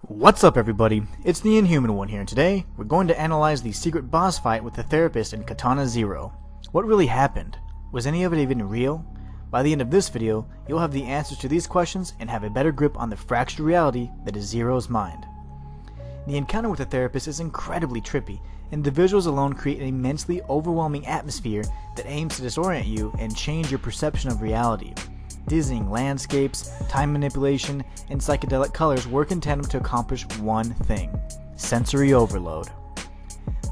What's up everybody, it's the Inhuman one here, and today we're going to analyze the secret boss fight with the therapist in Katana Zero. What really happened? Was any of it even real? By the end of this video, you'll have the answers to these questions and have a better grip on the fractured reality that is Zero's mind. The encounter with the therapist is incredibly trippy, and the visuals alone create an immensely overwhelming atmosphere that aims to disorient you and change your perception of reality. Dizzying landscapes, time manipulation, and psychedelic colors work in tandem to accomplish one thing: sensory overload.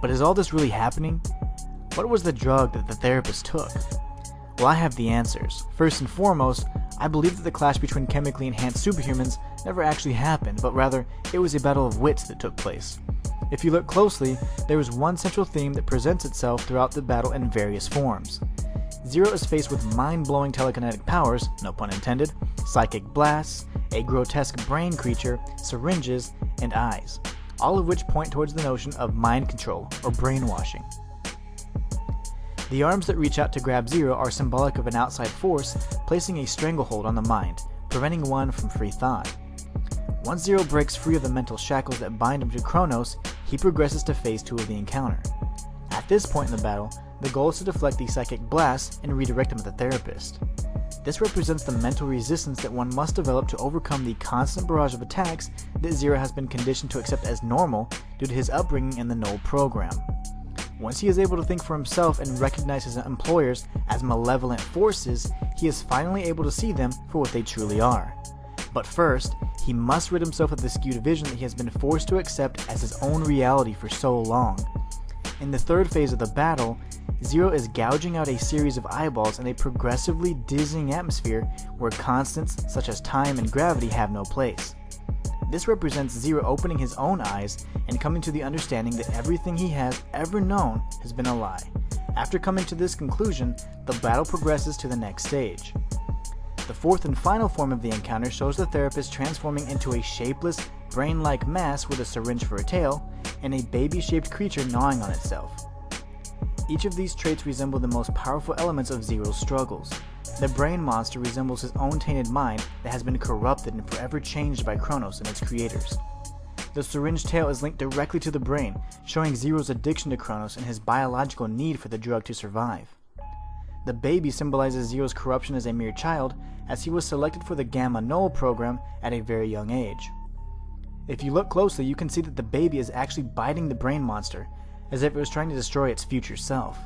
But is all this really happening? What was the drug that the therapist took? Well, I have the answers. First and foremost, I believe that the clash between chemically enhanced superhumans never actually happened, but rather it was a battle of wits that took place. If you look closely, there is one central theme that presents itself throughout the battle in various forms. Zero is faced with mind-blowing telekinetic powers, no pun intended, psychic blasts, a grotesque brain creature, syringes, and eyes, all of which point towards the notion of mind control or brainwashing. The arms that reach out to grab Zero are symbolic of an outside force placing a stranglehold on the mind, preventing one from free thought. Once Zero breaks free of the mental shackles that bind him to Kronos, he progresses to phase 2 of the encounter. At this point in the battle, the goal is to deflect the psychic blasts and redirect them at the therapist. This represents the mental resistance that one must develop to overcome the constant barrage of attacks that Zero has been conditioned to accept as normal due to his upbringing in the Null program. Once he is able to think for himself and recognize his employers as malevolent forces, he is finally able to see them for what they truly are. But first, he must rid himself of the skewed vision that he has been forced to accept as his own reality for so long. In the third phase of the battle, Zero is gouging out a series of eyeballs in a progressively dizzying atmosphere where constants such as time and gravity have no place. This represents Zero opening his own eyes and coming to the understanding that everything he has ever known has been a lie. After coming to this conclusion, the battle progresses to the next stage. The fourth and final form of the encounter shows the therapist transforming into a shapeless, brain-like mass with a syringe for a tail and a baby-shaped creature gnawing on itself. Each of these traits resemble the most powerful elements of Zero's struggles. The brain monster resembles his own tainted mind that has been corrupted and forever changed by Kronos and its creators. The syringe tail is linked directly to the brain, showing Zero's addiction to Kronos and his biological need for the drug to survive. The baby symbolizes Zero's corruption as a mere child, as he was selected for the Gamma Null program at a very young age. If you look closely, you can see that the baby is actually biting the brain monster, as if it was trying to destroy its future self.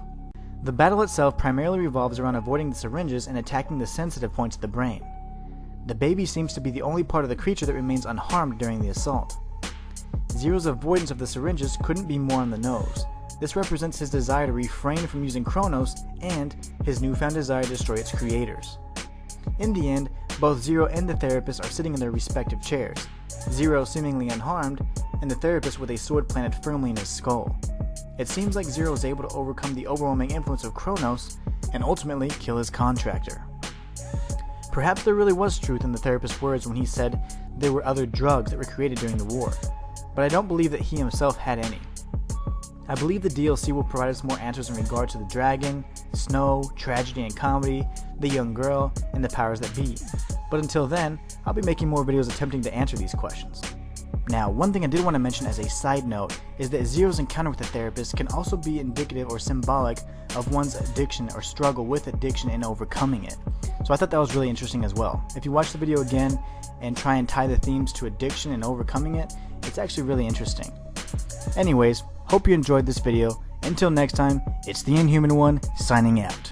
The battle itself primarily revolves around avoiding the syringes and attacking the sensitive points of the brain. The baby seems to be the only part of the creature that remains unharmed during the assault. Zero's avoidance of the syringes couldn't be more on the nose. This represents his desire to refrain from using Kronos and his newfound desire to destroy its creators. In the end, both Zero and the therapist are sitting in their respective chairs, Zero seemingly unharmed, and the therapist with a sword planted firmly in his skull. It seems like Zero is able to overcome the overwhelming influence of Kronos and ultimately kill his contractor. Perhaps there really was truth in the therapist's words when he said there were other drugs that were created during the war, but I don't believe that he himself had any. I believe the DLC will provide us more answers in regard to the dragon, snow, tragedy and comedy, the young girl, and the powers that be. But until then, I'll be making more videos attempting to answer these questions. Now, one thing I did want to mention as a side note is that Zero's encounter with the therapist can also be indicative or symbolic of one's addiction or struggle with addiction and overcoming it. So I thought that was really interesting as well. If you watch the video again and try and tie the themes to addiction and overcoming it, it's actually really interesting. Anyways, hope you enjoyed this video. Until next time, it's the Inhuman one signing out.